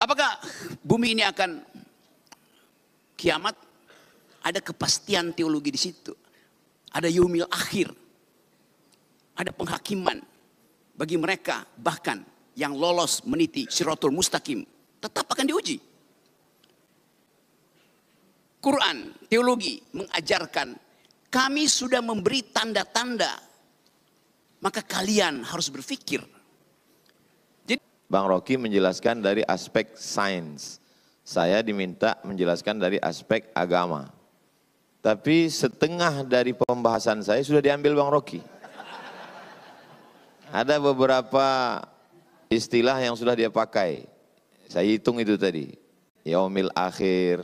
Apakah bumi ini akan kiamat? Ada kepastian teologi di situ. Ada yaumil akhir. Ada penghakiman bagi mereka bahkan yang lolos meniti Shiratul Mustaqim tetap akan diuji. Quran, teologi mengajarkan kami sudah memberi tanda-tanda, maka kalian harus berpikir. Jadi, Bang Rocky menjelaskan dari aspek sains, saya diminta menjelaskan dari aspek agama. Tapi setengah dari pembahasan saya sudah diambil Bang Rocky. Ada beberapa istilah yang sudah dia pakai. Saya hitung itu tadi. Yaumil akhir,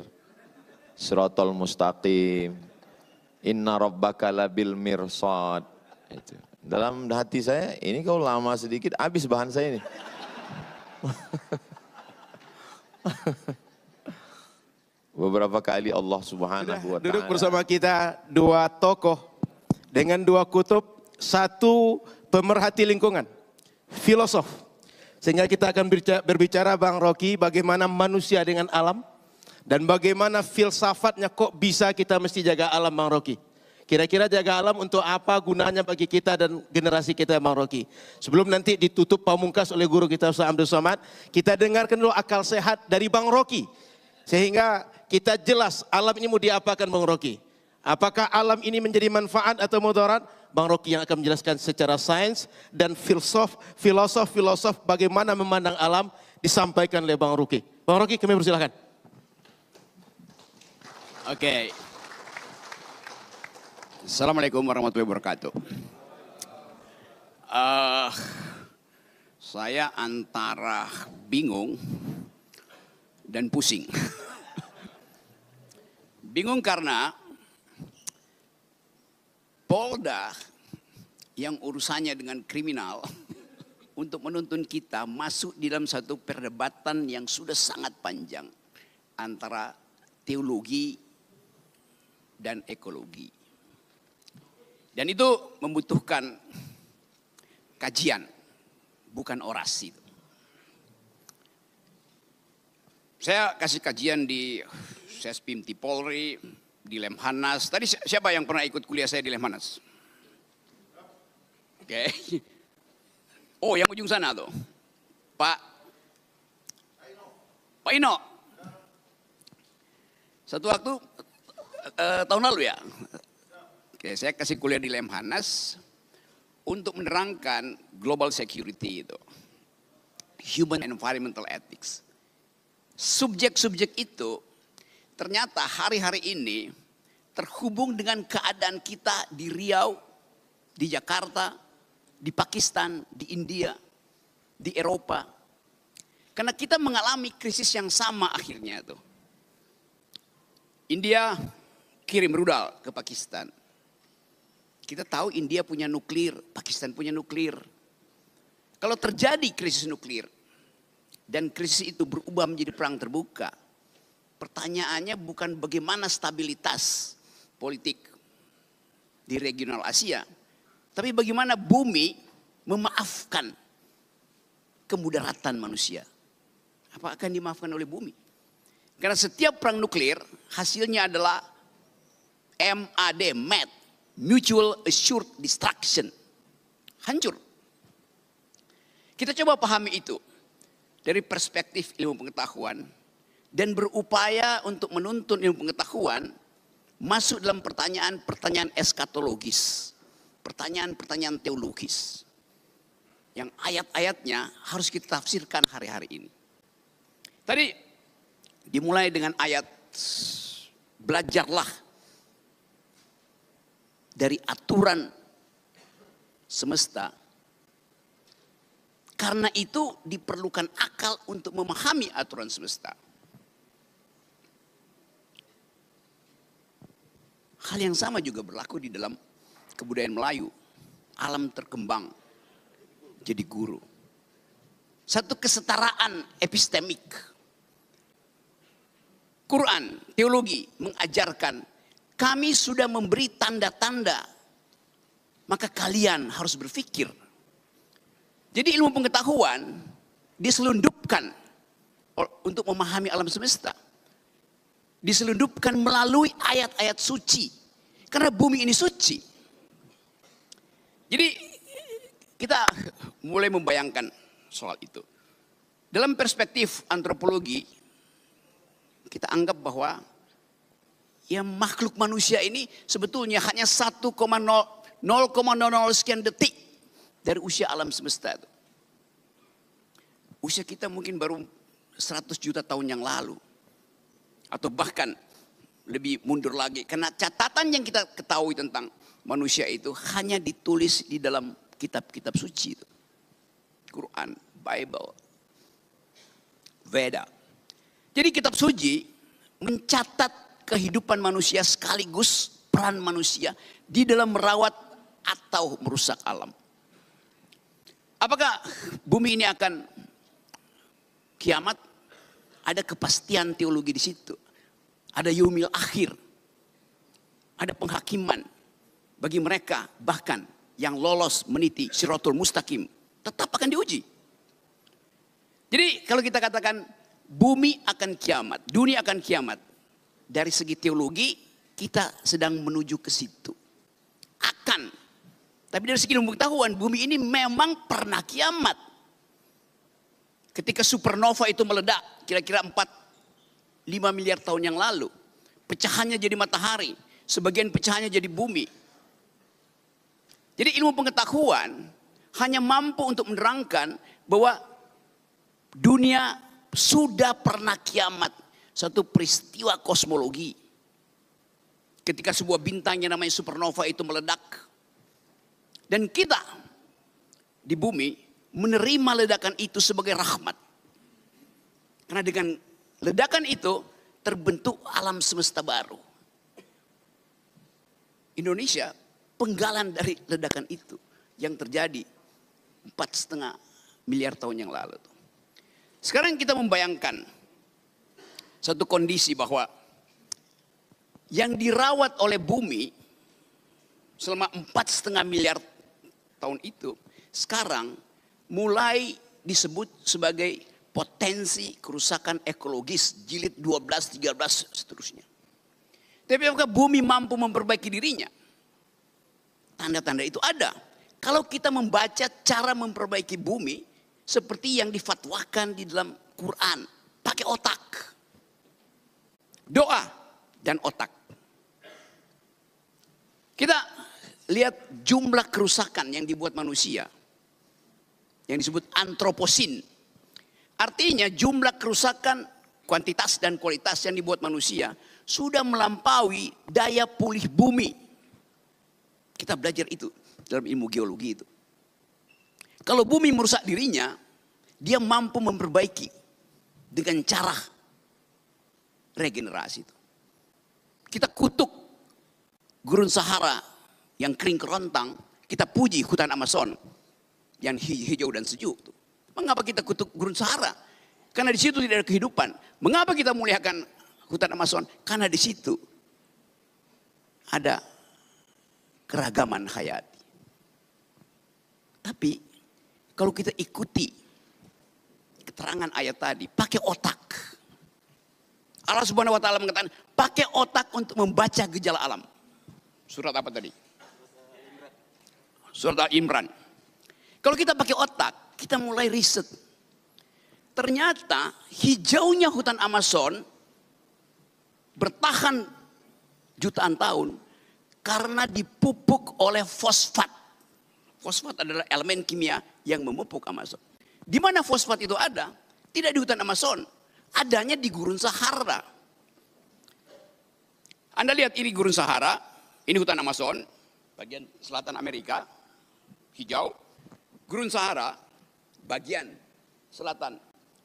Shiratal Mustaqim, Inna Rabbaka labil mirsad. Itu. Dalam hati saya, ini kalau lama sedikit habis bahan saya ini. Beberapa kali Allah Subhanahu wa Ta'ala duduk bersama kita dua tokoh dengan dua kutub, satu pemerhati lingkungan, filosof. Sehingga kita akan berbicara Bang Rocky bagaimana manusia dengan alam dan bagaimana filsafatnya kok bisa kita mesti jaga alam Bang Rocky. Kira-kira jaga alam untuk apa gunanya bagi kita dan generasi kita Bang Rocky. Sebelum nanti ditutup pamungkas oleh guru kita Ustaz Abdul Somad, kita dengarkan dulu akal sehat dari Bang Rocky. Sehingga kita jelas alam ini mau diapakan Bang Rocky. Apakah alam ini menjadi manfaat atau mudarat? Bang Rocky yang akan menjelaskan secara sains dan filosof bagaimana memandang alam disampaikan oleh Bang Rocky. Bang Rocky kami persilahkan. Oke. Assalamualaikum warahmatullahi wabarakatuh. Saya antara bingung dan pusing. Bingung karena Polda yang urusannya dengan kriminal untuk menuntun kita masuk di dalam satu perdebatan yang sudah sangat panjang antara teologi dan ekologi. Dan itu membutuhkan kajian, bukan orasi. Saya kasih kajian di Sespim Polri, di Lemhanas. Tadi siapa yang pernah ikut kuliah saya di Lemhanas? Oke. Oh, yang ujung sana tuh. Pak Ino. Satu waktu tahun lalu ya. Oke, saya kasih kuliah di Lemhanas untuk menerangkan global security itu. Human environmental ethics. Subjek-subjek itu ternyata hari-hari ini terhubung dengan keadaan kita di Riau, di Jakarta, di Pakistan, di India, di Eropa. Karena kita mengalami krisis yang sama akhirnya itu. India kirim rudal ke Pakistan. Kita tahu India punya nuklir, Pakistan punya nuklir. Kalau terjadi krisis nuklir dan krisis itu berubah menjadi perang terbuka, pertanyaannya bukan bagaimana stabilitas politik di regional Asia, tapi bagaimana bumi memaafkan kemudaratan manusia. Apa akan dimaafkan oleh bumi? Karena setiap perang nuklir hasilnya adalah MAD, Mutual Assured Destruction. Hancur. Kita coba pahami itu dari perspektif ilmu pengetahuan dan berupaya untuk menuntun ilmu pengetahuan masuk dalam pertanyaan-pertanyaan eskatologis, pertanyaan-pertanyaan teologis yang ayat-ayatnya harus kita tafsirkan hari-hari ini. Tadi dimulai dengan ayat belajarlah dari aturan semesta. Karena itu diperlukan akal untuk memahami aturan semesta. Hal yang sama juga berlaku di dalam kebudayaan Melayu. Alam terkembang jadi guru. Satu kesetaraan epistemik. Quran, teologi mengajarkan kami sudah memberi tanda-tanda, maka kalian harus berpikir. Jadi ilmu pengetahuan diselundupkan untuk memahami alam semesta. Diselundupkan melalui ayat-ayat suci. Karena bumi ini suci. Jadi kita mulai membayangkan soal itu. Dalam perspektif antropologi, kita anggap bahwa ya makhluk manusia ini sebetulnya hanya 0,00 sekian detik dari usia alam semesta itu. Usia kita mungkin baru 100 juta tahun yang lalu. Atau bahkan lebih mundur lagi. Karena catatan yang kita ketahui tentang manusia itu hanya ditulis di dalam kitab-kitab suci itu. Quran, Bible, Veda. Jadi kitab suci mencatat kehidupan manusia sekaligus peran manusia di dalam merawat atau merusak alam. Apakah bumi ini akan kiamat? Ada kepastian teologi di situ. Ada yaumil akhir. Ada penghakiman bagi mereka bahkan yang lolos meniti Shiratul Mustaqim tetap akan diuji. Jadi kalau kita katakan bumi akan kiamat, dunia akan kiamat, dari segi teologi kita sedang menuju ke situ. Akan. Tapi dari segi pengetahuan bumi ini memang pernah kiamat. Ketika supernova itu meledak kira-kira 5 miliar tahun yang lalu. Pecahannya jadi matahari. Sebagian pecahannya jadi bumi. Jadi ilmu pengetahuan hanya mampu untuk menerangkan bahwa dunia sudah pernah kiamat. Satu peristiwa kosmologi. Ketika sebuah bintang yang namanya supernova itu meledak. Dan kita di bumi menerima ledakan itu sebagai rahmat. Karena dengan ledakan itu terbentuk alam semesta baru. Indonesia penggalan dari ledakan itu yang terjadi 4,5 miliar tahun yang lalu. Sekarang kita membayangkan satu kondisi bahwa yang dirawat oleh bumi selama 4,5 miliar tahun itu sekarang mulai disebut sebagai potensi kerusakan ekologis jilid 12, 13 seterusnya. Tapi apakah bumi mampu memperbaiki dirinya? Tanda-tanda itu ada. Kalau kita membaca cara memperbaiki bumi seperti yang difatwakan di dalam Quran, pakai otak. Doa dan otak. Kita lihat jumlah kerusakan yang dibuat manusia. Yang disebut antroposin. Artinya jumlah kerusakan kuantitas dan kualitas yang dibuat manusia sudah melampaui daya pulih bumi. Kita belajar itu dalam ilmu geologi itu. Kalau bumi merusak dirinya, dia mampu memperbaiki dengan cara regenerasi itu. Kita kutuk gurun Sahara yang kering kerontang, kita puji hutan Amazon yang hijau dan sejuk. Mengapa kita kutuk gurun Sahara? Karena di situ tidak ada kehidupan. Mengapa kita muliakan hutan Amazon? Karena di situ ada keragaman hayati. Tapi kalau kita ikuti keterangan ayat tadi, pakai otak. Allah Subhanahu wa taala mengatakan, pakai otak untuk membaca gejala alam. Surat apa tadi? Surat Al-Imran. Kalau kita pakai otak, kita mulai riset. Ternyata hijaunya hutan Amazon bertahan jutaan tahun karena dipupuk oleh fosfat. Fosfat adalah elemen kimia yang memupuk Amazon. Di mana fosfat itu ada? Tidak di hutan Amazon. Adanya di gurun Sahara. Anda lihat ini gurun Sahara, ini hutan Amazon, bagian selatan Amerika, hijau. Gurun Sahara, bagian selatan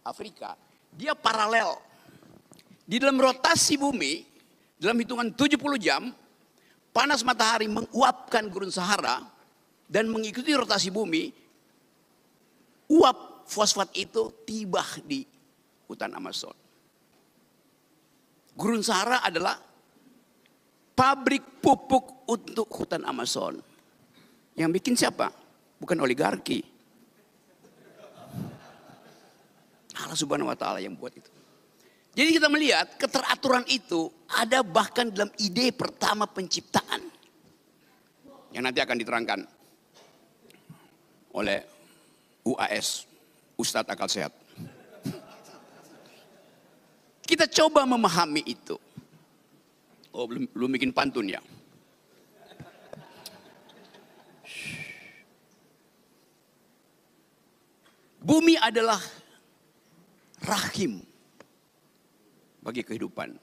Afrika, dia paralel. Di dalam rotasi bumi, dalam hitungan 70 jam, panas matahari menguapkan gurun Sahara dan mengikuti rotasi bumi, uap fosfat itu tiba di hutan Amazon. Gurun Sahara adalah pabrik pupuk untuk hutan Amazon. Yang bikin siapa? Bukan oligarki. Allah Subhanahu wa taala yang buat itu. Jadi kita melihat keteraturan itu ada bahkan dalam ide pertama penciptaan. Yang nanti akan diterangkan oleh UAS, Ustadz Akal Sehat. Kita coba memahami itu. Oh, belum bikin pantun ya. Bumi adalah rahim bagi kehidupan.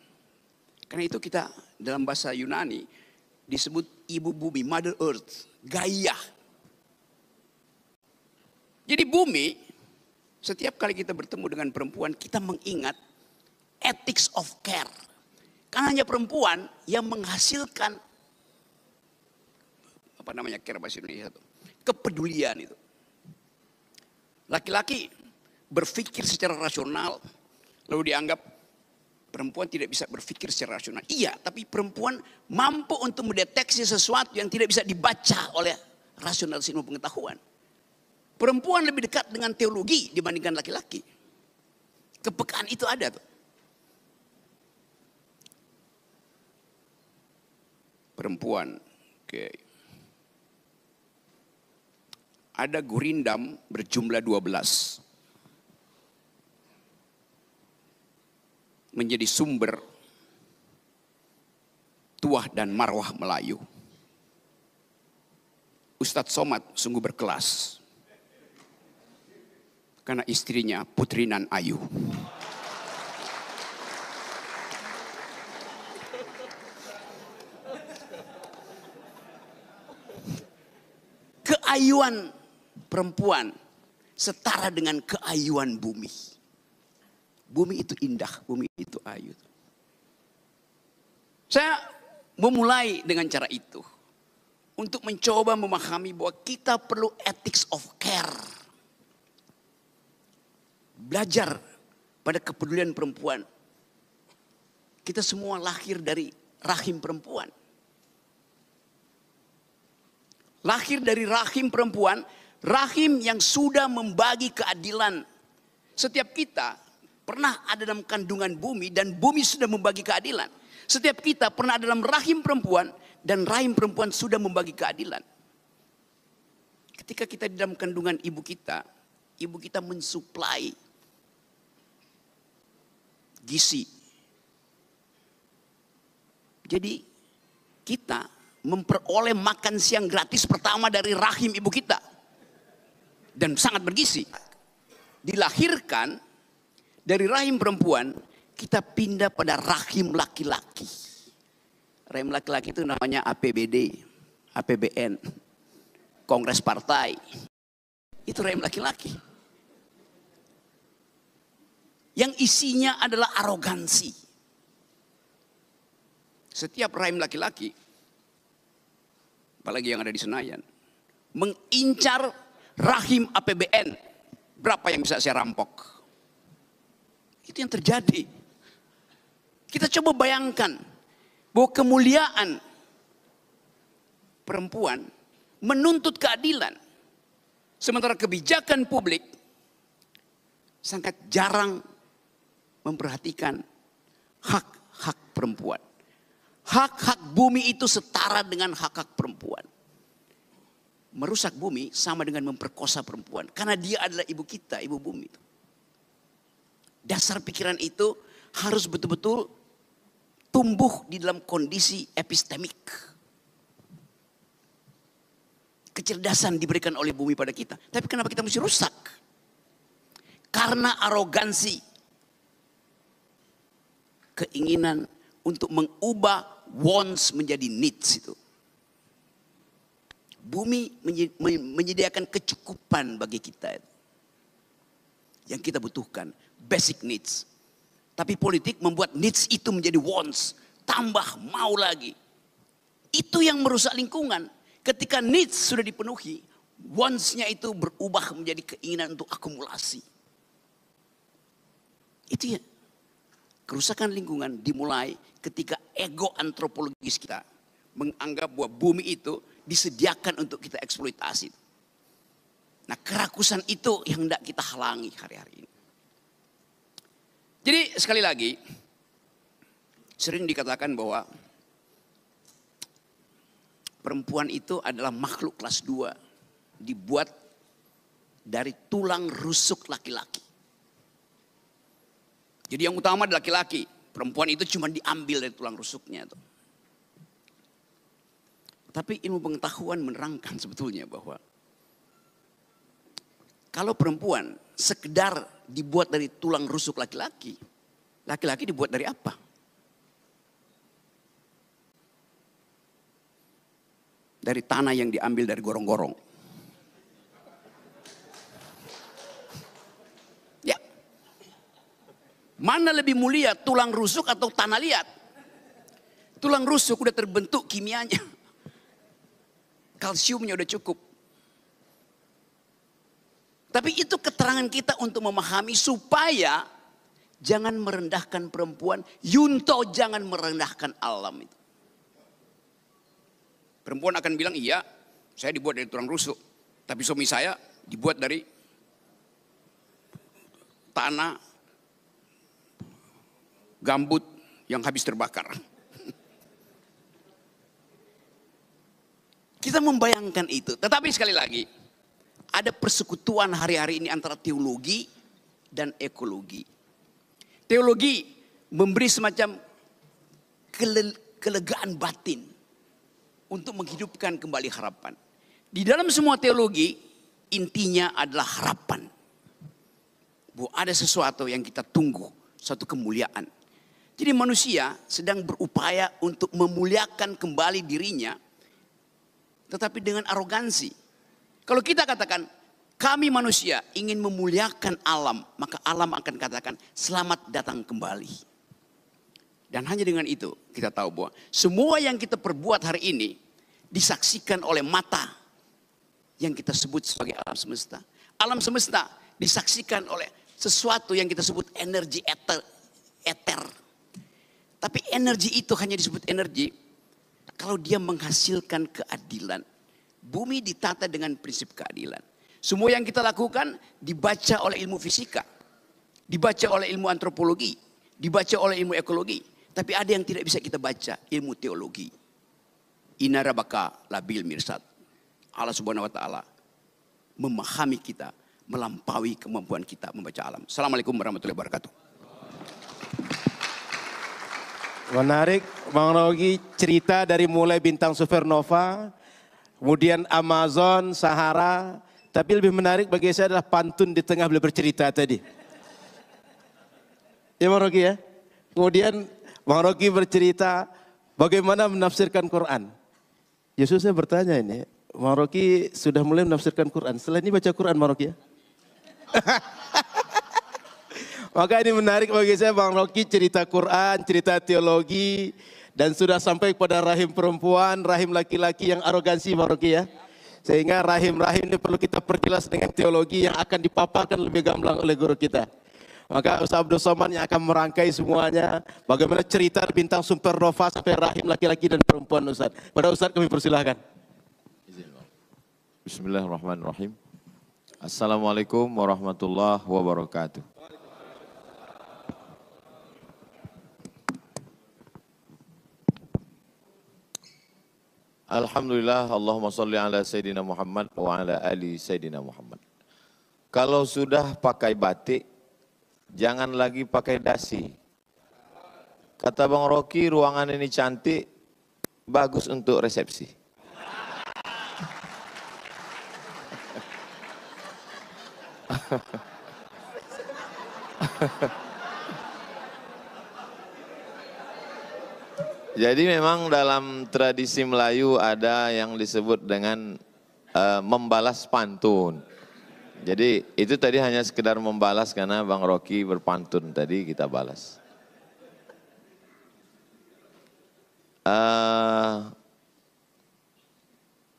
Karena itu kita dalam bahasa Yunani disebut ibu bumi, Mother Earth, Gaia. Jadi bumi, setiap kali kita bertemu dengan perempuan, kita mengingat ethics of care. Karena hanya perempuan yang menghasilkan apa namanya care bahasa Indonesia itu, kepedulian itu. Laki-laki berpikir secara rasional, lalu dianggap perempuan tidak bisa berpikir secara rasional. Iya, tapi perempuan mampu untuk mendeteksi sesuatu yang tidak bisa dibaca oleh rasionalisme pengetahuan. Perempuan lebih dekat dengan teologi dibandingkan laki-laki. Kepekaan itu ada tuh. Perempuan, oke. Ada gurindam berjumlah 12. Menjadi sumber tuah dan marwah Melayu. Ustadz Somad sungguh berkelas. Karena istrinya Putri Nan Ayu. Keayuan perempuan setara dengan keayuan bumi. Bumi itu indah, bumi itu ayu. Saya memulai dengan cara itu. Untuk mencoba memahami bahwa kita perlu ethics of care. Belajar pada kepedulian perempuan. Kita semua lahir dari rahim perempuan. Lahir dari rahim perempuan, rahim yang sudah membagi keadilan. Setiap kita pernah ada dalam kandungan bumi dan bumi sudah membagi keadilan. Setiap kita pernah ada dalam rahim perempuan dan rahim perempuan sudah membagi keadilan. Ketika kita di dalam kandungan ibu kita mensuplai gizi. Jadi kita memperoleh makan siang gratis pertama dari rahim ibu kita. Dan sangat bergizi. Dilahirkan dari rahim perempuan, kita pindah pada rahim laki-laki. Rahim laki-laki itu namanya APBD, APBN, Kongres Partai. Itu rahim laki-laki. Yang isinya adalah arogansi. Setiap rahim laki-laki, apalagi yang ada di Senayan, mengincar rahim APBN. Berapa yang bisa saya rampok? Itu yang terjadi. Kita coba bayangkan bahwa kemuliaan perempuan menuntut keadilan. Sementara kebijakan publik sangat jarang memperhatikan hak-hak perempuan. Hak-hak bumi itu setara dengan hak-hak perempuan. Merusak bumi sama dengan memperkosa perempuan. Karena dia adalah ibu kita, ibu bumi. Dasar pikiran itu harus betul-betul tumbuh di dalam kondisi epistemik. Kecerdasan diberikan oleh bumi pada kita. Tapi kenapa kita mesti rusak? Karena arogansi. Keinginan untuk mengubah wants menjadi needs itu. Bumi menyediakan kecukupan bagi kita. Yang kita butuhkan. Basic needs. Tapi politik membuat needs itu menjadi wants. Tambah mau lagi. Itu yang merusak lingkungan. Ketika needs sudah dipenuhi. Wants-nya itu berubah menjadi keinginan untuk akumulasi. Itu ya. Kerusakan lingkungan dimulai ketika ego antropologis kita menganggap bahwa bumi itu disediakan untuk kita eksploitasi. Nah, kerakusan itu yang hendak kita halangi hari-hari ini. Jadi sekali lagi, sering dikatakan bahwa perempuan itu adalah makhluk kelas 2, dibuat dari tulang rusuk laki-laki. Jadi yang utama adalah laki-laki, perempuan itu cuma diambil dari tulang rusuknya. Tapi ilmu pengetahuan menerangkan sebetulnya bahwa kalau perempuan sekedar dibuat dari tulang rusuk laki-laki, laki-laki dibuat dari apa? Dari tanah yang diambil dari gorong-gorong. Ya. Mana lebih mulia, tulang rusuk atau tanah liat? Tulang rusuk udah terbentuk kimianya. Kalsiumnya udah cukup. Tapi itu keterangan kita untuk memahami supaya jangan merendahkan perempuan. Yunto jangan merendahkan alam itu. Perempuan akan bilang, iya saya dibuat dari tulang rusuk. Tapi suami saya dibuat dari tanah gambut yang habis terbakar. Kita membayangkan itu. Tetapi sekali lagi, ada persekutuan hari-hari ini antara teologi dan ekologi. Teologi memberi semacam kelegaan batin untuk menghidupkan kembali harapan. Di dalam semua teologi, intinya adalah harapan. Bahwa ada sesuatu yang kita tunggu, suatu kemuliaan. Jadi manusia sedang berupaya untuk memuliakan kembali dirinya, tetapi dengan arogansi. Kalau kita katakan, kami manusia ingin memuliakan alam, maka alam akan katakan, selamat datang kembali. Dan hanya dengan itu kita tahu bahwa semua yang kita perbuat hari ini disaksikan oleh mata yang kita sebut sebagai alam semesta. Alam semesta disaksikan oleh sesuatu yang kita sebut energi eter. Tapi energi itu hanya disebut energi kalau dia menghasilkan keadilan. Bumi ditata dengan prinsip keadilan. Semua yang kita lakukan dibaca oleh ilmu fisika, dibaca oleh ilmu antropologi, dibaca oleh ilmu ekologi. Tapi ada yang tidak bisa kita baca, ilmu teologi. Inna rabbaka labil mirsad. Allah Subhanahu wa taala memahami kita, melampaui kemampuan kita membaca alam. Assalamualaikum warahmatullahi wabarakatuh. Menarik, Bang Rogi, cerita dari mulai bintang supernova, kemudian Amazon, Sahara. Tapi lebih menarik bagi saya adalah pantun di tengah beliau bercerita tadi. Ya Bang Rogi ya. Kemudian Bang Rogi bercerita bagaimana menafsirkan Quran. Yesus saya bertanya ini, Bang Rogi sudah mulai menafsirkan Quran. Setelah ini baca Quran Bang Rogi ya. Maka ini menarik bagi saya Bang Rogi cerita Quran, cerita teologi. Dan sudah sampai kepada rahim perempuan, rahim laki-laki yang arogansi Bang Rogi ya. Sehingga rahim-rahim ini perlu kita perjelas dengan teologi yang akan dipaparkan lebih gamblang oleh guru kita. Maka Ustaz Abdul Somad yang akan merangkai semuanya. Bagaimana cerita bintang supernova sampai rahim laki-laki dan perempuan Ustaz. Pada Ustaz kami persilahkan. Bismillahirrahmanirrahim. Assalamualaikum warahmatullahi wabarakatuh. Alhamdulillah, Allahumma salli ala Sayyidina Muhammad wa ala ali Sayyidina Muhammad. Kalau sudah pakai batik, jangan lagi pakai dasi. Kata Bang Rocky, ruangan ini cantik, bagus untuk resepsi. Jadi memang dalam tradisi Melayu ada yang disebut dengan membalas pantun. Jadi itu tadi hanya sekedar membalas karena Bang Rocky berpantun tadi kita balas.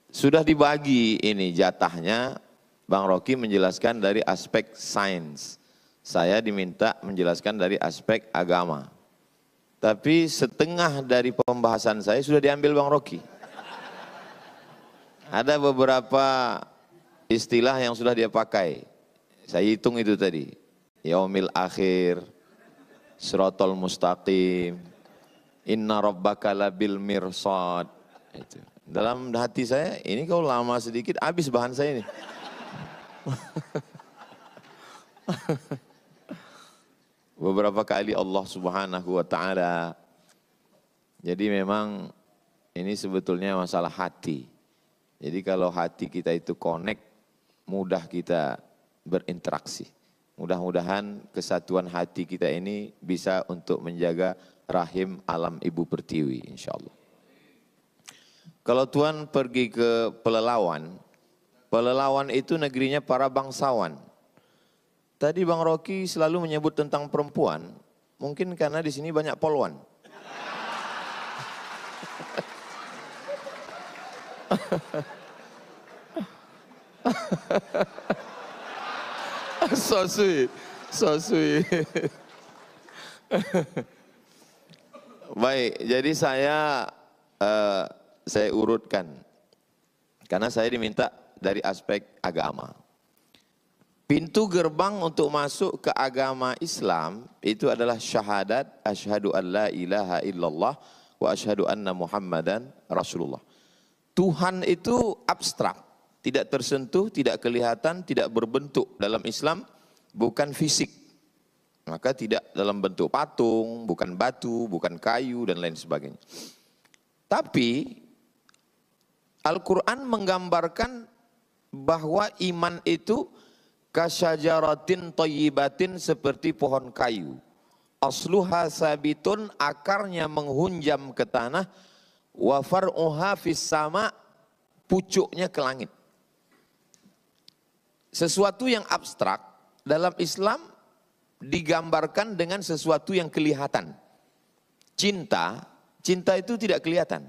Sudah dibagi ini jatahnya, Bang Rocky menjelaskan dari aspek sains. Saya diminta menjelaskan dari aspek agama. Tapi setengah dari pembahasan saya sudah diambil Bang Rocky. Ada beberapa istilah yang sudah dia pakai. Saya hitung itu tadi. Yaumil akhir, siratal mustaqim, inna rabbaka labil mirsad. Itu. Dalam hati saya, ini kalau lama sedikit habis bahan saya ini. Beberapa kali Allah Subhanahu wa taala. Jadi memang ini sebetulnya masalah hati. Jadi kalau hati kita itu connect, mudah kita berinteraksi. Mudah-mudahan kesatuan hati kita ini bisa untuk menjaga rahim alam ibu pertiwi, insya Allah. Kalau Tuhan pergi ke Pelelawan, Pelelawan itu negerinya para bangsawan. Tadi Bang Rocky selalu menyebut tentang perempuan, mungkin karena di sini banyak polwan. So sweet, so sweet. Baik, jadi saya urutkan karena saya diminta dari aspek agama. Pintu gerbang untuk masuk ke agama Islam itu adalah syahadat asyhadu an la ilaha illallah wa asyhadu anna Muhammadan Rasulullah. Tuhan itu abstrak, tidak tersentuh, tidak kelihatan, tidak berbentuk. Dalam Islam bukan fisik. Maka tidak dalam bentuk patung, bukan batu, bukan kayu dan lain sebagainya. Tapi Al-Quran menggambarkan bahwa iman itu kasyajaratin thayyibatin, seperti pohon kayu. Asluha sabitun, akarnya menghunjam ke tanah. Wa far'uha fis sama, pucuknya ke langit. Sesuatu yang abstrak dalam Islam digambarkan dengan sesuatu yang kelihatan. Cinta itu tidak kelihatan.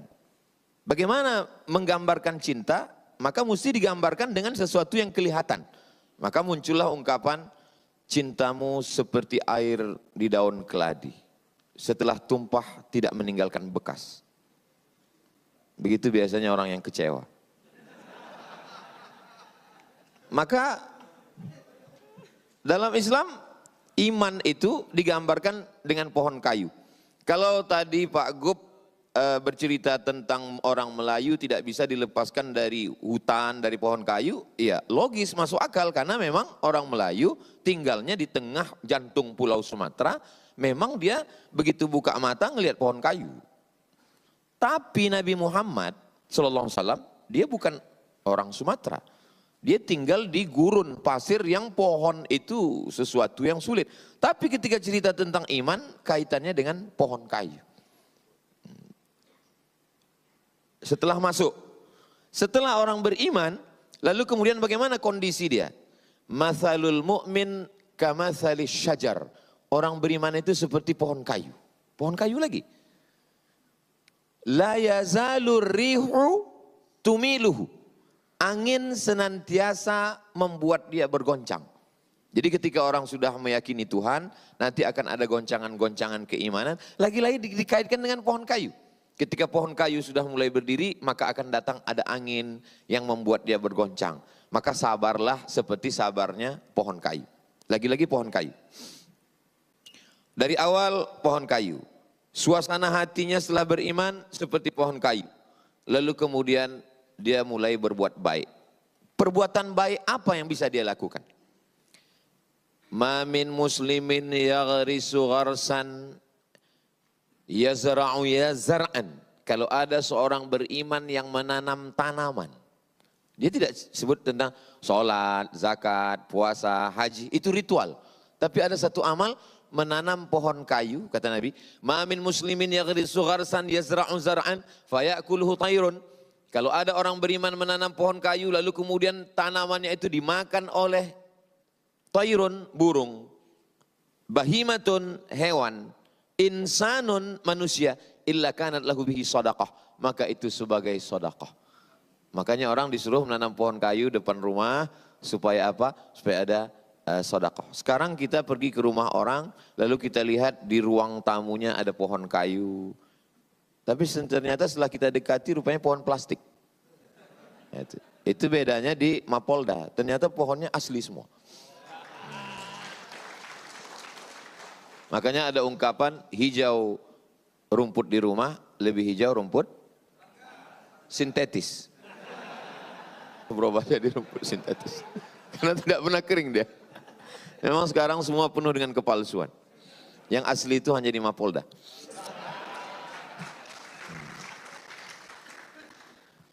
Bagaimana menggambarkan cinta? Maka mesti digambarkan dengan sesuatu yang kelihatan. Maka muncullah ungkapan, cintamu seperti air di daun keladi. Setelah tumpah tidak meninggalkan bekas. Begitu biasanya orang yang kecewa. Maka dalam Islam iman itu digambarkan dengan pohon kayu. Kalau tadi Pak Gub bercerita tentang orang Melayu tidak bisa dilepaskan dari hutan, dari pohon kayu, ya logis, masuk akal, karena memang orang Melayu tinggalnya di tengah jantung Pulau Sumatera, memang dia begitu buka mata ngelihat pohon kayu. Tapi Nabi Muhammad SAW, dia bukan orang Sumatera. Dia tinggal di gurun pasir yang pohon itu sesuatu yang sulit. Tapi ketika cerita tentang iman, kaitannya dengan pohon kayu. Setelah masuk, setelah orang beriman, lalu kemudian bagaimana kondisi dia? Mathalul mu'min kamathalis syajar. Orang beriman itu seperti pohon kayu. Pohon kayu lagi. La yazalur rihu tumiluhu. Angin senantiasa membuat dia bergoncang. Jadi ketika orang sudah meyakini Tuhan, nanti akan ada goncangan-goncangan keimanan. Lagi-lagi dikaitkan dengan pohon kayu. Ketika pohon kayu sudah mulai berdiri, maka akan datang ada angin yang membuat dia bergoncang. Maka sabarlah seperti sabarnya pohon kayu. Lagi-lagi pohon kayu. Dari awal pohon kayu. Suasana hatinya setelah beriman seperti pohon kayu. Lalu kemudian dia mulai berbuat baik. Perbuatan baik apa yang bisa dia lakukan? Ma min muslimin yaghrisu gharsan yazra'u yazra'an. Kalau ada seorang beriman yang menanam tanaman. Dia tidak sebut tentang sholat, zakat, puasa, haji. Itu ritual. Tapi ada satu amal, menanam pohon kayu, kata Nabi. Ma min muslimin yaghrisu gharsan yazra'u zar'an fayakuluhu tayrun. Kalau ada orang beriman menanam pohon kayu, lalu kemudian tanamannya itu dimakan oleh tayrun, burung. Bahimatun, hewan. Insanun, manusia. Illa kanat lahu bihi sadaqah. Maka itu sebagai sadaqah. Makanya orang disuruh menanam pohon kayu depan rumah. Supaya apa? Supaya ada sedekah. Sekarang kita pergi ke rumah orang, lalu kita lihat di ruang tamunya ada pohon kayu. Tapi ternyata setelah kita dekati rupanya pohon plastik. Itu bedanya di Mapolda. Ternyata pohonnya asli semua. Makanya ada ungkapan hijau rumput di rumah, lebih hijau rumput sintetis. Berubahnya di rumput sintetis. Karena tidak pernah kering dia. Memang sekarang semua penuh dengan kepalsuan. Yang asli itu hanya di Mapolda.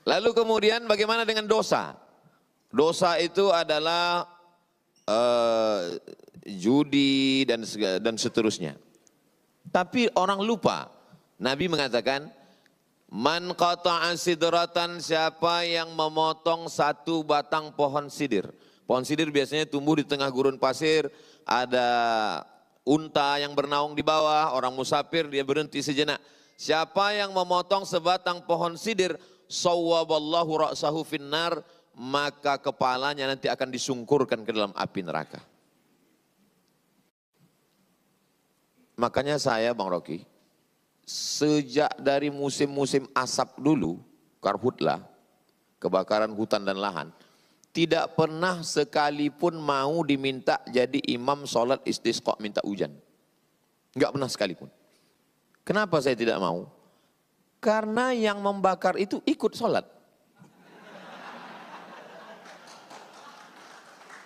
Lalu kemudian bagaimana dengan dosa? Dosa itu adalah judi dan seterusnya. Tapi orang lupa. Nabi mengatakan, man qata'a sidratan, siapa yang memotong satu batang pohon sidir. Pohon sidir biasanya tumbuh di tengah gurun pasir, ada unta yang bernaung di bawah, orang musafir dia berhenti sejenak. Siapa yang memotong sebatang pohon sidir, sawwaballahu ra'sahu finnar, maka kepalanya nanti akan disungkurkan ke dalam api neraka. Makanya saya Bang Rocky, sejak dari musim-musim asap dulu, karhutlah, kebakaran hutan dan lahan, tidak pernah sekalipun mau diminta jadi imam sholat istisqa minta hujan. Enggak pernah sekalipun. Kenapa saya tidak mau? Karena yang membakar itu ikut sholat.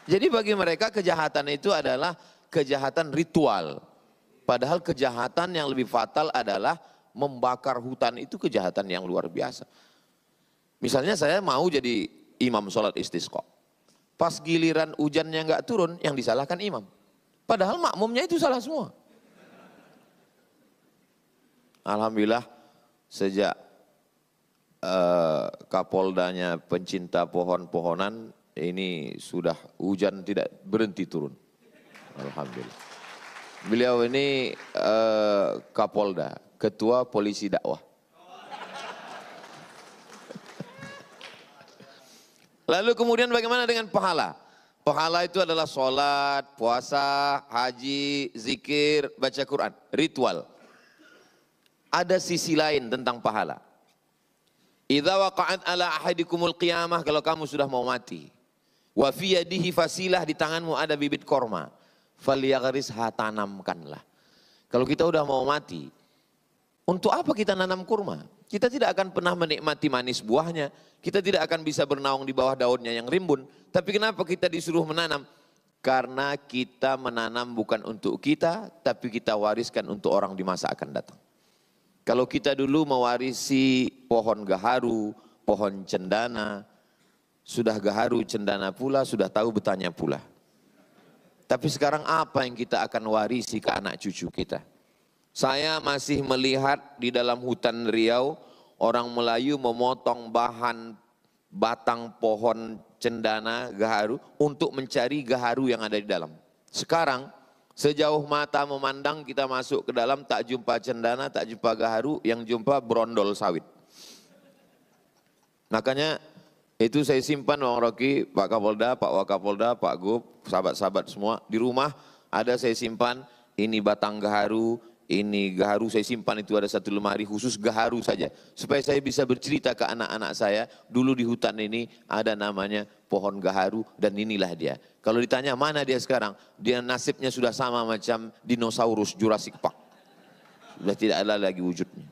Jadi bagi mereka kejahatan itu adalah kejahatan ritual. Padahal kejahatan yang lebih fatal adalah membakar hutan, itu kejahatan yang luar biasa. Misalnya saya mau jadi imam sholat istisqa. Pas giliran hujannya nggak turun, yang disalahkan imam. Padahal makmumnya itu salah semua. Alhamdulillah sejak Kapoldanya pencinta pohon-pohonan, ini sudah hujan tidak berhenti turun. Alhamdulillah. Beliau ini Kapolda, ketua polisi dakwah. Lalu kemudian bagaimana dengan pahala? Pahala itu adalah sholat, puasa, haji, zikir, baca Quran, ritual. Ada sisi lain tentang pahala. Idza waqa'at ala ahadikumul qiyamah, kalau kamu sudah mau mati. Wa fi yadihi fasilah, di tanganmu ada bibit korma. Falyaghrisha, tanamkanlah. Kalau kita udah mau mati, untuk apa kita nanam kurma? Kita tidak akan pernah menikmati manis buahnya. Kita tidak akan bisa bernaung di bawah daunnya yang rimbun. Tapi kenapa kita disuruh menanam? Karena kita menanam bukan untuk kita, tapi kita wariskan untuk orang di masa akan datang. Kalau kita dulu mewarisi pohon gaharu, pohon cendana, sudah gaharu cendana pula, sudah tahu betahnya pula. Tapi sekarang apa yang kita akan warisi ke anak cucu kita? Saya masih melihat di dalam hutan Riau, orang Melayu memotong bahan batang pohon cendana gaharu untuk mencari gaharu yang ada di dalam. Sekarang sejauh mata memandang kita masuk ke dalam, tak jumpa cendana, tak jumpa gaharu, yang jumpa brondol sawit. Makanya itu saya simpan Bang Rocky, Pak Kapolda, Pak Wakapolda, Pak Gub, sahabat-sahabat semua. Di rumah ada saya simpan, ini batang gaharu, ini gaharu saya simpan, itu ada satu lemari khusus gaharu saja. Supaya saya bisa bercerita ke anak-anak saya, dulu di hutan ini ada namanya pohon gaharu dan inilah dia. Kalau ditanya mana dia sekarang, dia nasibnya sudah sama macam dinosaurus Jurassic Park. Sudah tidak ada lagi wujudnya.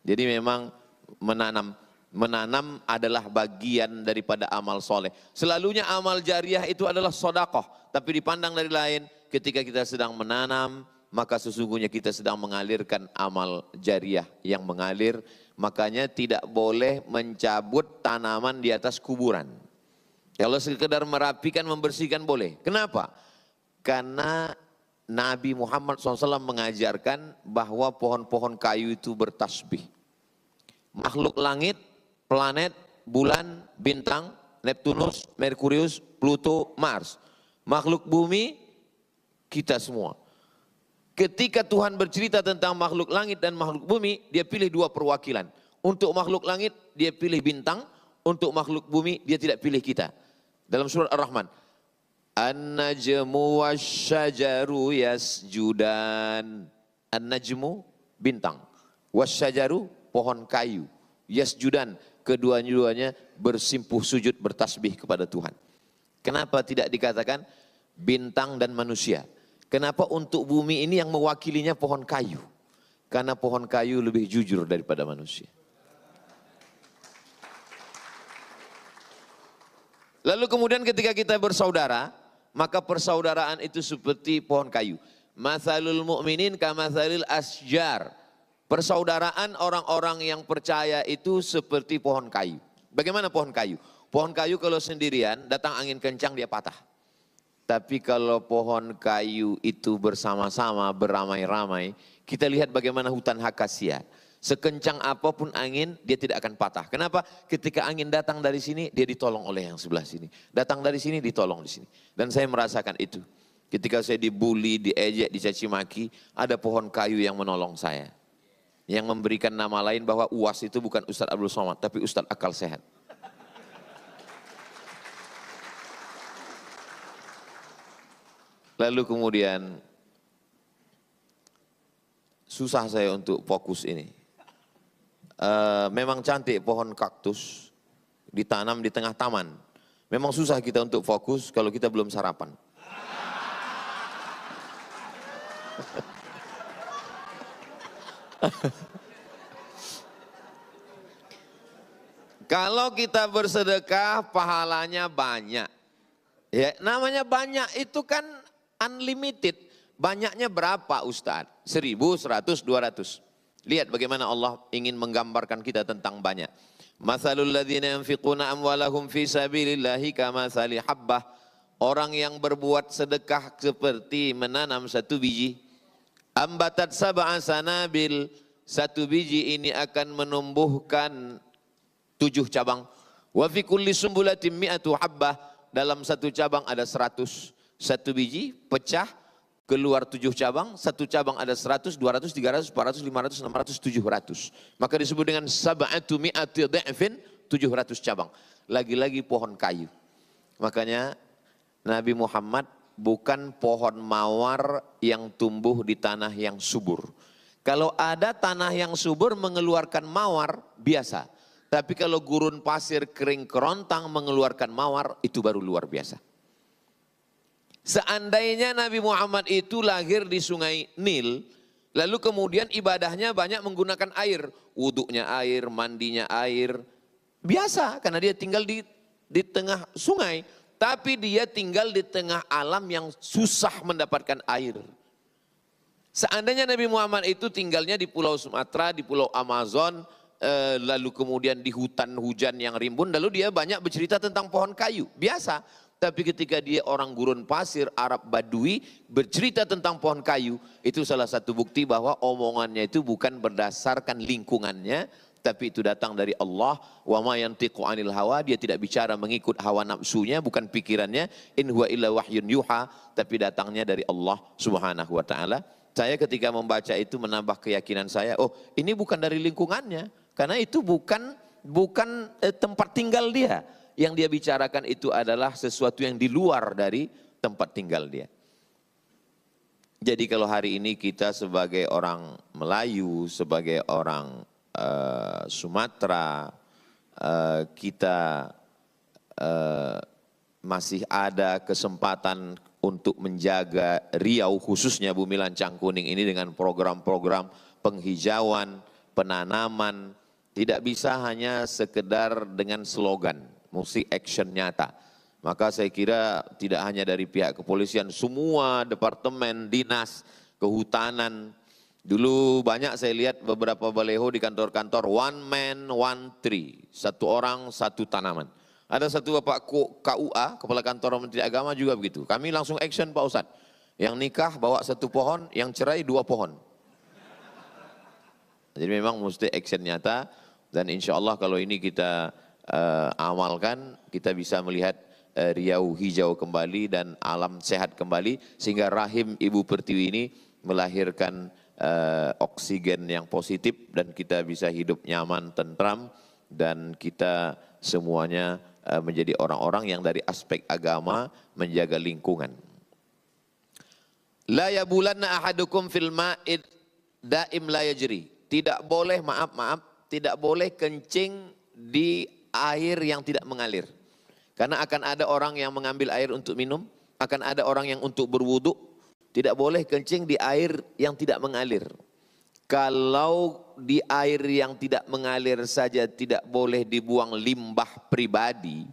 Jadi memang menanam adalah bagian daripada amal soleh. Selalunya amal jariah itu adalah sodakoh. Tapi dipandang dari lain, ketika kita sedang menanam, maka sesungguhnya kita sedang mengalirkan amal jariah yang mengalir. Makanya tidak boleh mencabut tanaman di atas kuburan. Kalau sekedar merapikan, membersihkan boleh. Kenapa? Karena Nabi Muhammad SAW mengajarkan bahwa pohon-pohon kayu itu bertasbih. Makhluk langit, planet, bulan, bintang, Neptunus, Merkurius, Pluto, Mars. Makhluk bumi, kita semua. Ketika Tuhan bercerita tentang makhluk langit dan makhluk bumi, dia pilih dua perwakilan. Untuk makhluk langit, dia pilih bintang. Untuk makhluk bumi, dia tidak pilih kita. Dalam surat Ar-Rahman. An-najmu wasyajaru yasjudan. An-najmu, bintang. Wasyajaru, pohon kayu. Yasjudan, kedua-duanya bersimpuh sujud bertasbih kepada Tuhan. Kenapa tidak dikatakan bintang dan manusia? Kenapa untuk bumi ini yang mewakilinya pohon kayu? Karena pohon kayu lebih jujur daripada manusia. Lalu kemudian ketika kita bersaudara, maka persaudaraan itu seperti pohon kayu. Mathalul mu'minin kamathalil asjar. Persaudaraan orang-orang yang percaya itu seperti pohon kayu. Bagaimana pohon kayu? Pohon kayu kalau sendirian, datang angin kencang dia patah. Tapi kalau pohon kayu itu bersama-sama, beramai-ramai, kita lihat bagaimana hutan akasia. Sekencang apapun angin, dia tidak akan patah. Kenapa? Ketika angin datang dari sini, dia ditolong oleh yang sebelah sini. Datang dari sini, ditolong di sini. Dan saya merasakan itu. Ketika saya dibully, diejek, dicaci maki, ada pohon kayu yang menolong saya. Yang memberikan nama lain bahwa UAS itu bukan Ustadz Abdul Somad, tapi Ustadz Akal Sehat. Lalu kemudian susah saya untuk fokus ini. Memang cantik pohon kaktus ditanam di tengah taman. Memang susah kita untuk fokus kalau kita belum sarapan. Kalau kita bersedekah pahalanya banyak. Ya, namanya banyak itu kan unlimited. Banyaknya berapa Ustadz? 1000, 100, 200. Lihat bagaimana Allah ingin menggambarkan kita tentang banyak. Mathalul ladzina yunfiquna amwalahum fi sabilillahi kamathali habbah. Orang yang berbuat sedekah seperti menanam satu biji. Ambatat sab'a sanabil. Satu biji ini akan menumbuhkan 7 cabang. Wa fi kulli sumbulatin mi'atu habbah. Dalam satu cabang ada 100. Satu biji pecah keluar 7 cabang. Satu cabang ada 100, 200, 300, 400, 500, 600, 700. Maka disebut dengan sab'atu mi'ati dha'fin, 700 cabang. Lagi-lagi pohon kayu. Makanya Nabi Muhammad bukan pohon mawar yang tumbuh di tanah yang subur. Kalau ada tanah yang subur mengeluarkan mawar, biasa. Tapi kalau gurun pasir kering kerontang mengeluarkan mawar, itu baru luar biasa. Seandainya Nabi Muhammad itu lahir di sungai Nil, lalu kemudian ibadahnya banyak menggunakan air. Wuduknya air, mandinya air. Biasa, karena dia tinggal di tengah sungai. Tapi dia tinggal di tengah alam yang susah mendapatkan air. Seandainya Nabi Muhammad itu tinggalnya di Pulau Sumatera, di Pulau Amazon, lalu kemudian di hutan hujan yang rimbun, lalu dia banyak bercerita tentang pohon kayu, biasa. Tapi ketika dia orang gurun pasir, Arab Badui, bercerita tentang pohon kayu, itu salah satu bukti bahwa omongannya itu bukan berdasarkan lingkungannya, tapi itu datang dari Allah. Wa ma yantiqu 'anil hawa, dia tidak bicara mengikut hawa nafsunya, bukan pikirannya. In huwa illa wahyun yuha, tapi datangnya dari Allah Subhanahu wa taala. Saya ketika membaca itu menambah keyakinan saya, oh ini bukan dari lingkungannya, karena itu bukan tempat tinggal dia. Yang dia bicarakan itu adalah sesuatu yang di luar dari tempat tinggal dia. Jadi kalau hari ini kita sebagai orang Melayu, sebagai orang Sumatera, kita masih ada kesempatan untuk menjaga Riau, khususnya Bumi Lancang Kuning ini dengan program-program penghijauan, penanaman. Tidak bisa hanya sekedar dengan slogan, mesti action nyata. Maka saya kira tidak hanya dari pihak kepolisian, semua departemen, dinas, kehutanan. Dulu banyak saya lihat beberapa baleho di kantor-kantor, one man, one tree. Satu orang, satu tanaman. Ada satu Bapak KUA, Kepala Kantor Menteri Agama juga begitu. Kami langsung action Pak Ustadz. Yang nikah bawa 1 pohon, yang cerai 2 pohon. Jadi memang mesti action nyata. Dan insya Allah kalau ini kita amalkan, kita bisa melihat Riau hijau kembali dan alam sehat kembali. Sehingga rahim Ibu Pertiwi ini melahirkan oksigen yang positif dan kita bisa hidup nyaman, tentram. Dan kita semuanya menjadi orang-orang yang dari aspek agama menjaga lingkungan. La yabulanna ahadukum fil ma'id daim la yajri. Tidak boleh, tidak boleh kencing di air yang tidak mengalir. Karena akan ada orang yang mengambil air untuk minum, akan ada orang yang untuk berwudu, Tidak boleh kencing di air yang tidak mengalir. Kalau di air yang tidak mengalir saja tidak boleh dibuang limbah pribadi,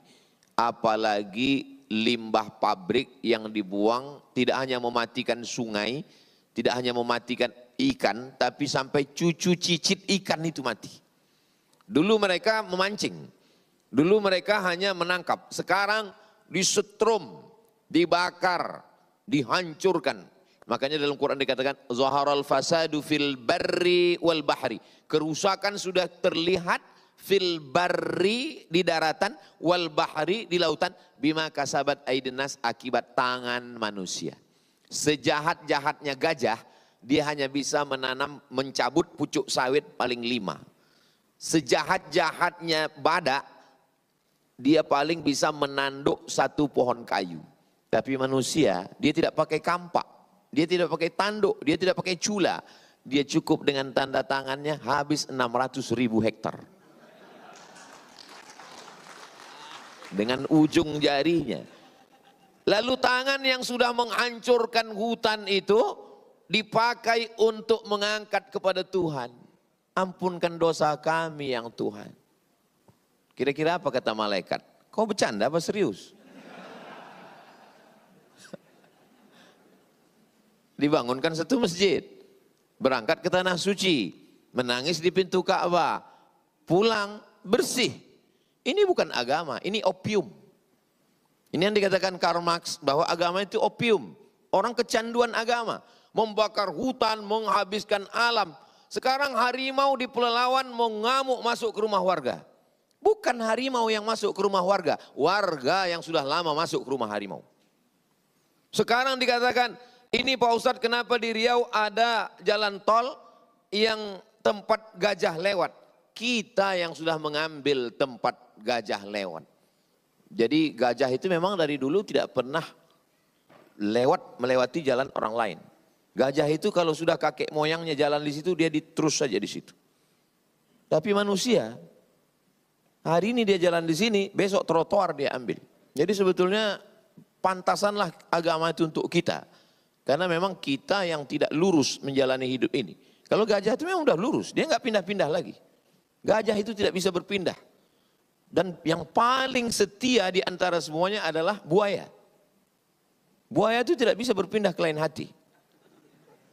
apalagi limbah pabrik yang dibuang tidak hanya mematikan sungai, tidak hanya mematikan ikan, tapi sampai cucu cicit ikan itu mati. Dulu mereka memancing, dulu mereka hanya menangkap, sekarang disetrum, dibakar, dihancurkan. Makanya dalam Quran dikatakan zaharal fasadu fil barri wal bahri. Kerusakan sudah terlihat fil barri di daratan, wal bahri di lautan, bima kasabat aydin nas, akibat tangan manusia. Sejahat-jahatnya gajah, dia hanya bisa mencabut pucuk sawit paling 5. Sejahat-jahatnya badak, dia paling bisa menanduk 1 pohon kayu. Tapi manusia, dia tidak pakai kampak. Dia tidak pakai tanduk, dia tidak pakai cula. Dia cukup dengan tanda tangannya habis 600.000 hektar. Dengan ujung jarinya. Lalu tangan yang sudah menghancurkan hutan itu dipakai untuk mengangkat kepada Tuhan. Ampunkan dosa kami yang Tuhan. Kira-kira apa kata malaikat? Kau bercanda apa serius? Dibangunkan 1 masjid, berangkat ke tanah suci, menangis di pintu Ka'bah, pulang bersih. Ini bukan agama, ini opium. Ini yang dikatakan Karl Marx bahwa agama itu opium. Orang kecanduan agama, membakar hutan, menghabiskan alam. Sekarang harimau di Pelalawan mau ngamuk masuk ke rumah warga. Bukan harimau yang masuk ke rumah warga, warga yang sudah lama masuk ke rumah harimau. Sekarang dikatakan, ini Pak Ustadz, kenapa di Riau ada jalan tol yang tempat gajah lewat? Kita yang sudah mengambil tempat gajah lewat. Jadi gajah itu memang dari dulu tidak pernah melewati jalan orang lain. Gajah itu kalau sudah kakek moyangnya jalan di situ, dia terus saja di situ. Tapi manusia, hari ini dia jalan di sini, besok trotoar dia ambil. Jadi sebetulnya pantasanlah agama itu untuk kita. Karena memang kita yang tidak lurus menjalani hidup ini. Kalau gajah itu memang udah lurus, dia nggak pindah-pindah lagi. Gajah itu tidak bisa berpindah. Dan yang paling setia di antara semuanya adalah buaya. Buaya itu tidak bisa berpindah ke lain hati.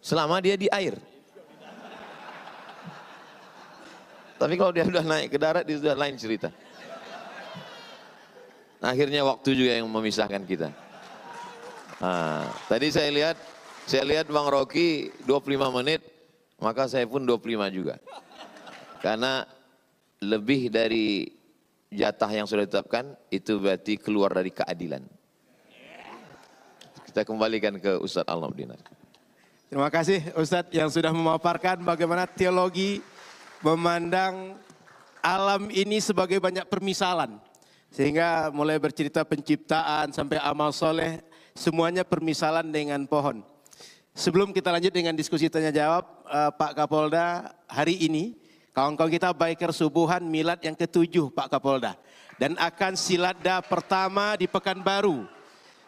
Selama dia di air. Tapi kalau dia sudah naik ke darat, dia sudah lain cerita. Akhirnya waktu juga yang memisahkan kita. Nah, tadi saya lihat Bang Rocky 25 menit, maka saya pun 25 juga. Karena lebih dari jatah yang sudah ditetapkan, itu berarti keluar dari keadilan. Kita kembalikan ke Ustadz Al-Nabdinar. Terima kasih Ustadz yang sudah memaparkan bagaimana teologi memandang alam ini sebagai banyak permisalan. Sehingga mulai bercerita penciptaan sampai amal soleh, semuanya permisalan dengan pohon. Sebelum kita lanjut dengan diskusi tanya jawab, Pak Kapolda, hari ini kawan-kawan kita biker subuhan milad yang ke-7 Pak Kapolda. Dan akan siladda pertama di Pekanbaru.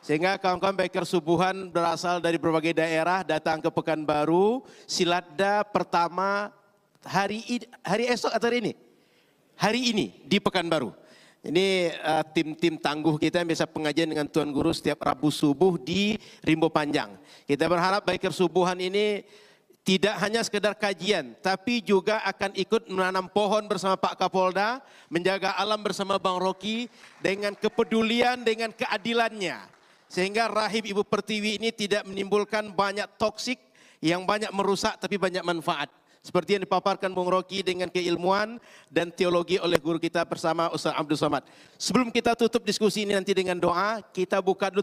Sehingga kawan-kawan biker subuhan berasal dari berbagai daerah datang ke Pekanbaru. Siladda pertama hari esok atau hari ini? Hari ini di Pekanbaru. Ini tim-tim tangguh kita yang biasa pengajian dengan Tuan Guru setiap Rabu subuh di Rimbo Panjang. Kita berharap biker subuhan ini tidak hanya sekedar kajian, tapi juga akan ikut menanam pohon bersama Pak Kapolda, menjaga alam bersama Bang Rocky dengan kepedulian, dengan keadilannya. Sehingga rahim Ibu Pertiwi ini tidak menimbulkan banyak toksik yang banyak merusak tapi banyak manfaat. Seperti yang dipaparkan Bung Rocky dengan keilmuan dan teologi oleh guru kita bersama Ustaz Abdul Somad. Sebelum kita tutup diskusi ini nanti dengan doa, kita buka dulu